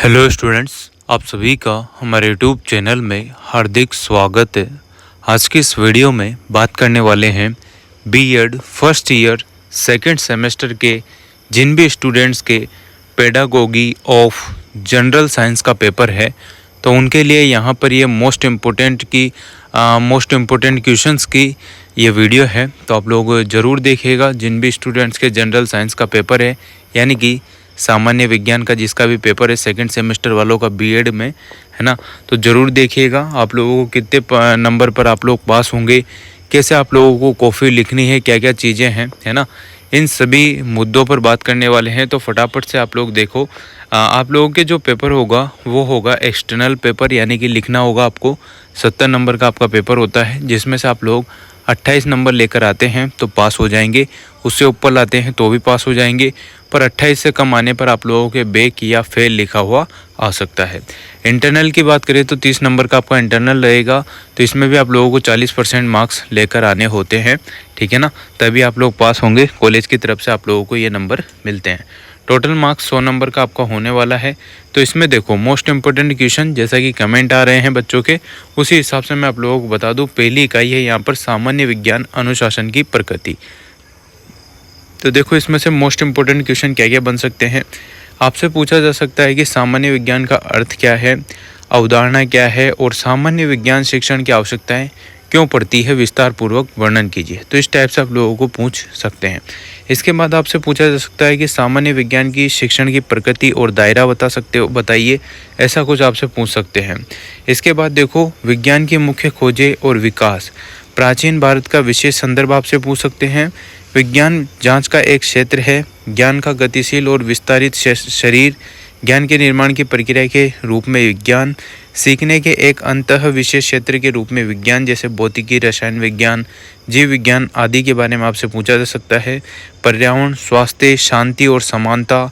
Hello students, आप सभी का हमारे यूट्यूब चैनल में हार्दिक स्वागत है। आज की इस वीडियो में बात करने वाले हैं BEd first year second semester के जिन भी स्टूडेंट्स के पेडागोगी ऑफ जनरल साइंस का पेपर है, तो उनके लिए यहाँ पर ये मोस्ट इम्पोर्टेंट क्वेश्चंस की ये वीडियो है। तो आप लोग ज़रूर देखिएगा। जिन भी स्टूडेंट्स के जनरल साइंस का पेपर है, यानी कि सामान्य विज्ञान का जिसका भी पेपर है सेकंड सेमेस्टर वालों का बीएड में, है ना, तो ज़रूर देखिएगा। आप लोगों को कितने नंबर पर आप लोग पास होंगे, कैसे आप लोगों को कॉपी लिखनी है, क्या क्या चीज़ें हैं, है ना, इन सभी मुद्दों पर बात करने वाले हैं। तो फटाफट से आप लोग देखो। आप लोगों के जो पेपर होगा वो होगा एक्सटर्नल पेपर, यानी कि लिखना होगा आपको। 70 नंबर का आपका पेपर होता है, जिसमें से आप लोग 28 नंबर लेकर आते हैं तो पास हो जाएंगे, उससे ऊपर लाते हैं तो भी पास हो जाएंगे, पर 28 से कम आने पर आप लोगों के बैक या फेल लिखा हुआ आ सकता है। इंटरनल की बात करें तो 30 नंबर का आपका इंटरनल रहेगा, तो इसमें भी आप लोगों को 40% मार्क्स लेकर आने होते हैं, ठीक है ना, तभी आप लोग पास होंगे। कॉलेज की तरफ से आप लोगों को ये नंबर मिलते हैं। टोटल मार्क्स 100 नंबर का आपका होने वाला है। तो इसमें देखो मोस्ट इम्पोर्टेंट क्वेश्चन जैसा कि कमेंट आ रहे हैं बच्चों के, उसी हिसाब से मैं आप लोगों को बता दूं। पहली इकाई है यहाँ पर सामान्य विज्ञान अनुशासन की प्रकृति। तो देखो इसमें से मोस्ट इम्पोर्टेंट क्वेश्चन क्या क्या बन सकते हैं। आपसे पूछा जा सकता है कि सामान्य विज्ञान का अर्थ क्या है, अवधारणा क्या है, और सामान्य विज्ञान शिक्षण की आवश्यकताएं क्यों पड़ती है, विस्तार पूर्वक वर्णन कीजिए। तो इस टाइप से आप लोगों को पूछ सकते हैं। इसके बाद आपसे पूछा जा सकता है कि सामान्य विज्ञान की शिक्षण की प्रकृति और दायरा बताइए, ऐसा कुछ आपसे पूछ सकते हैं। इसके बाद देखो विज्ञान की मुख्य खोजें और विकास, प्राचीन भारत का विशेष संदर्भ आपसे पूछ सकते हैं। विज्ञान जांच का एक क्षेत्र है, ज्ञान का गतिशील और विस्तारित शरीर, ज्ञान के निर्माण की प्रक्रिया के रूप में विज्ञान, सीखने के एक अंतः विशेष क्षेत्र के रूप में विज्ञान, जैसे भौतिकी, रसायन विज्ञान, जीव विज्ञान आदि के बारे में आपसे पूछा जा सकता है। पर्यावरण, स्वास्थ्य, शांति और समानता,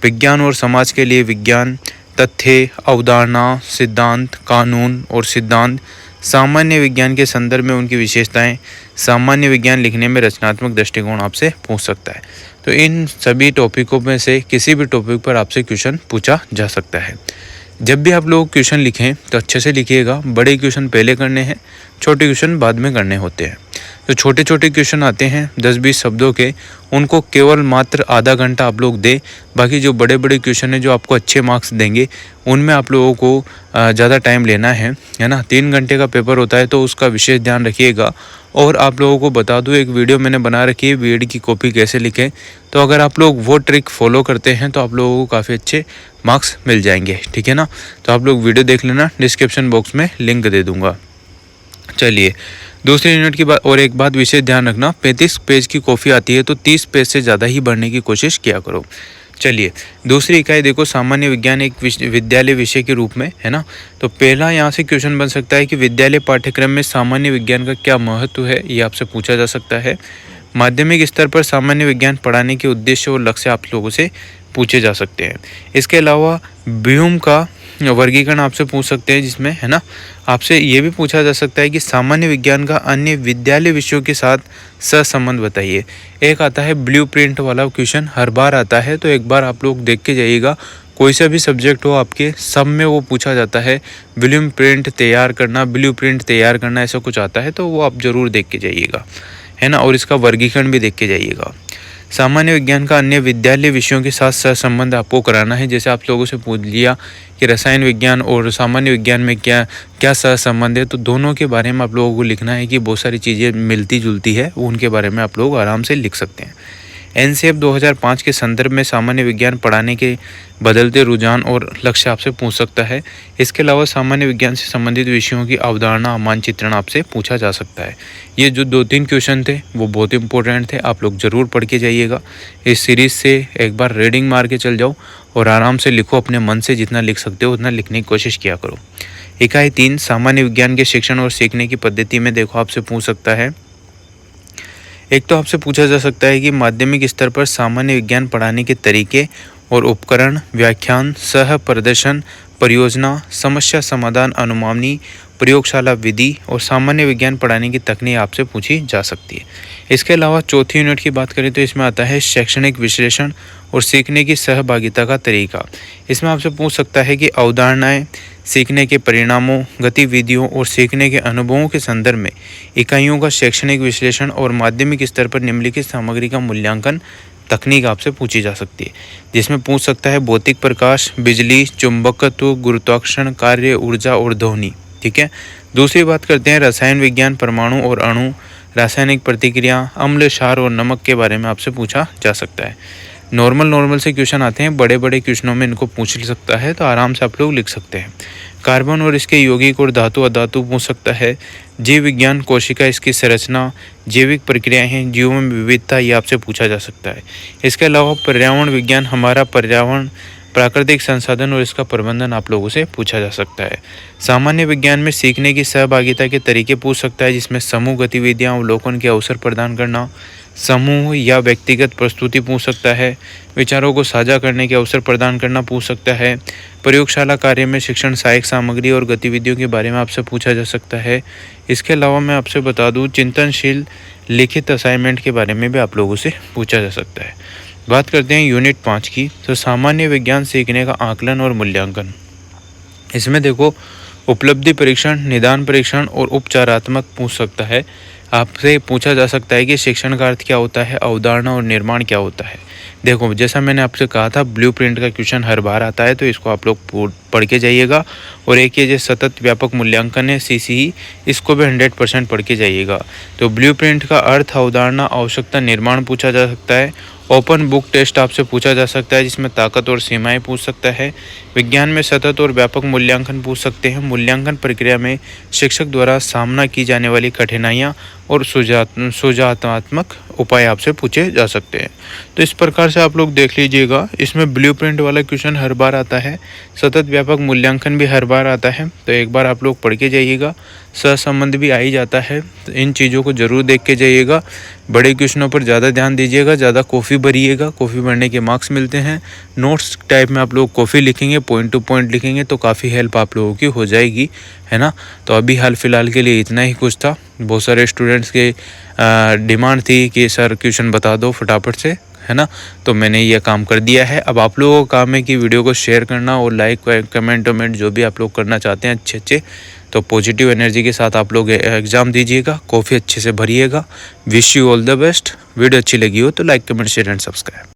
विज्ञान और समाज के लिए विज्ञान, तथ्य, अवधारणा, सिद्धांत, कानून और सिद्धांत, सामान्य विज्ञान के संदर्भ में उनकी विशेषताएं, सामान्य विज्ञान लिखने में रचनात्मक दृष्टिकोण आपसे पूछ सकता है। तो इन सभी टॉपिकों में से किसी भी टॉपिक पर आपसे क्वेश्चन पूछा जा सकता है। जब भी आप लोग क्वेश्चन लिखें तो अच्छे से लिखिएगा। बड़े क्वेश्चन पहले करने हैं, छोटे क्वेश्चन बाद में करने होते हैं। तो छोटे छोटे क्वेश्चन आते हैं 10-20 शब्दों के, उनको केवल मात्र आधा घंटा आप लोग दें। बाकी जो बड़े बड़े क्वेश्चन हैं जो आपको अच्छे मार्क्स देंगे, उनमें आप लोगों को ज़्यादा टाइम लेना है ना। 3 घंटे का पेपर होता है, तो उसका विशेष ध्यान रखिएगा। और आप लोगों को बता दूं, एक वीडियो मैंने बना रखी है बीएड की कॉपी कैसे लिखें, तो अगर आप लोग वो ट्रिक फॉलो करते हैं तो आप लोगों को काफ़ी अच्छे मार्क्स मिल जाएंगे, ठीक है ना। तो आप लोग वीडियो देख लेना, डिस्क्रिप्शन बॉक्स में लिंक दे दूंगा। चलिए दूसरी यूनिट की बात। और एक बात विशेष ध्यान रखना, 35 पेज की कॉपी आती है तो 30 पेज से ज़्यादा ही भरने की कोशिश किया करो। चलिए दूसरी इकाई देखो, सामान्य विज्ञान एक विद्यालय विषय के रूप में, है ना। तो पहला यहाँ से क्वेश्चन बन सकता है कि विद्यालय पाठ्यक्रम में सामान्य विज्ञान का क्या महत्व है, ये आपसे पूछा जा सकता है। माध्यमिक स्तर पर सामान्य विज्ञान पढ़ाने के उद्देश्य और लक्ष्य आप लोगों से पूछे जा सकते हैं। इसके अलावा ब्लूम का वर्गीकरण आपसे पूछ सकते हैं, जिसमें, है ना, आपसे ये भी पूछा जा सकता है कि सामान्य विज्ञान का अन्य विद्यालय विषयों के साथ सहसंबंध बताइए। एक आता है ब्लूप्रिंट वाला क्वेश्चन, हर बार आता है, तो एक बार आप लोग देख के जाइएगा। कोई सा भी सब्जेक्ट हो आपके, सब में वो पूछा जाता है। ब्लूप्रिंट तैयार करना ऐसा कुछ आता है, तो वो आप ज़रूर देख के जाइएगा, है ना, और इसका वर्गीकरण भी देख के जाइएगा। सामान्य विज्ञान का अन्य विद्यालय विषयों के साथ सहसंबंध आपको कराना है। जैसे आप लोगों से पूछ लिया कि रसायन विज्ञान और सामान्य विज्ञान में क्या क्या सहसंबंध है, तो दोनों के बारे में आप लोगों को लिखना है कि बहुत सारी चीज़ें मिलती जुलती है, उनके बारे में आप लोग आराम से लिख सकते हैं। एनसीएफ 2005 के संदर्भ में सामान्य विज्ञान पढ़ाने के बदलते रुझान और लक्ष्य आपसे पूछ सकता है। इसके अलावा सामान्य विज्ञान से संबंधित विषयों की अवधारणा मानचित्रण आपसे पूछा जा सकता है। ये जो 2-3 क्वेश्चन थे वो बहुत इंपॉर्टेंट थे, आप लोग ज़रूर पढ़ के जाइएगा। इस सीरीज़ से एक बार रीडिंग मार के चल जाओ और आराम से लिखो, अपने मन से जितना लिख सकते हो उतना लिखने की कोशिश किया करो। इकाई 3 सामान्य विज्ञान के शिक्षण और सीखने की पद्धति में देखो आपसे पूछ सकता है। एक तो आपसे पूछा जा सकता है कि माध्यमिक स्तर पर सामान्य विज्ञान पढ़ाने के तरीके और उपकरण, व्याख्यान, सह प्रदर्शन, परियोजना, समस्या समाधान, अनुमानी, प्रयोगशाला विधि और सामान्य विज्ञान पढ़ाने की तकनीक आपसे पूछी जा सकती है। इसके अलावा चौथी यूनिट की बात करें तो इसमें आता है शैक्षणिक विश्लेषण और सीखने की सहभागिता का तरीका। इसमें आपसे पूछ सकता है कि अवधारणाएं, सीखने के परिणामों, गतिविधियों और सीखने के अनुभवों के संदर्भ में इकाइयों का शैक्षणिक विश्लेषण और माध्यमिक स्तर पर निम्नलिखित सामग्री का मूल्यांकन तकनीक आपसे पूछी जा सकती है। जिसमें पूछ सकता है भौतिक प्रकाश, बिजली, चुंबकत्व, गुरुत्वाकर्षण, कार्य, ऊर्जा और ध्वनि। ठीक है। दूसरी बात करते हैं रसायन विज्ञान, परमाणु और अणु, रासायनिक प्रतिक्रिया, अम्ल, क्षार और नमक के बारे में आपसे पूछा जा सकता है। नॉर्मल से क्वेश्चन आते हैं, बड़े क्वेश्चनों में इनको पूछ सकता है, तो आराम से आप लोग लिख सकते हैं। कार्बन और इसके यौगिक और धातु अधातु पूछ सकता है। जीव विज्ञान, कोशिका, इसकी संरचना, जैविक प्रक्रियाएं, जीवों में विविधता, ये आपसे पूछा जा सकता है। इसके अलावा पर्यावरण विज्ञान, हमारा पर्यावरण, प्राकृतिक संसाधन और इसका प्रबंधन आप लोगों से पूछा जा सकता है। सामान्य विज्ञान में सीखने की सहभागिता के तरीके पूछ सकता है, जिसमें समूह गतिविधियां, अवलोकन के अवसर प्रदान करना, समूह या व्यक्तिगत प्रस्तुति पूछ सकता है, विचारों को साझा करने के अवसर प्रदान करना पूछ सकता है, प्रयोगशाला कार्य में शिक्षण, सहायक सामग्री और गतिविधियों के बारे में आपसे पूछा जा सकता है। इसके अलावा मैं आपसे बता दूं, चिंतनशील लिखित असाइनमेंट के बारे में भी आप लोगों से पूछा जा सकता है। बात करते हैं यूनिट 5 की, तो सामान्य विज्ञान सीखने का आकलन और मूल्यांकन। इसमें देखो उपलब्धि परीक्षण, निदान परीक्षण और उपचारात्मक पूछ सकता है। आपसे पूछा जा सकता है कि शिक्षण का अर्थ क्या होता है, अवधारणा और निर्माण क्या होता है। देखो जैसा मैंने आपसे कहा था, ब्लूप्रिंट का क्वेश्चन हर बार आता है, तो इसको आप लोग पढ़ के जाइएगा। और एक ये जो सतत व्यापक मूल्यांकन है CCE, इसको भी 100% पढ़ के जाइएगा। तो ब्लूप्रिंट का अर्थ, अवधारणा, आवश्यकता, निर्माण पूछा जा सकता है। ओपन बुक टेस्ट आपसे पूछा जा सकता है, जिसमें ताकत और सीमाएं पूछ सकता है। विज्ञान में सतत और व्यापक मूल्यांकन पूछ सकते हैं। मूल्यांकन प्रक्रिया में शिक्षक द्वारा सामना की जाने वाली कठिनाइयां और सुझावात्मक उपाय आपसे पूछे जा सकते हैं। तो इस प्रकार से आप लोग देख लीजिएगा, इसमें ब्लूप्रिंट वाला क्वेश्चन हर बार आता है, सतत व्यापक मूल्यांकन भी हर बार आता है। तो एक बार आप लोग पढ़ के जाइएगा। सहसंबंध भी आ ही जाता है, तो इन चीज़ों को जरूर देख के जाइएगा। बड़े क्वेश्चनों पर ज़्यादा ध्यान दीजिएगा, ज़्यादा कॉफ़ी भरिएगा, कॉफ़ी भरने के मार्क्स मिलते हैं। नोट्स टाइप में आप लोग कॉफ़ी लिखेंगे, पॉइंट टू पॉइंट लिखेंगे, तो काफ़ी हेल्प आप लोगों की हो जाएगी, है ना। तो अभी हाल फिलहाल के लिए इतना ही कुछ था। बहुत सारे स्टूडेंट्स के डिमांड थी कि सर क्वेश्चन बता दो फटाफट से, है ना। तो मैंने यह काम कर दिया है। अब आप लोगों का काम है कि वीडियो को शेयर करना और लाइक, कमेंट जो भी आप लोग करना चाहते हैं अच्छे। तो पॉजिटिव एनर्जी के साथ आप लोग एग्ज़ाम दीजिएगा, कॉफ़ी अच्छे से भरिएगा। Wish you all the best. Video अच्छी लगी हो तो like, comment, share and subscribe.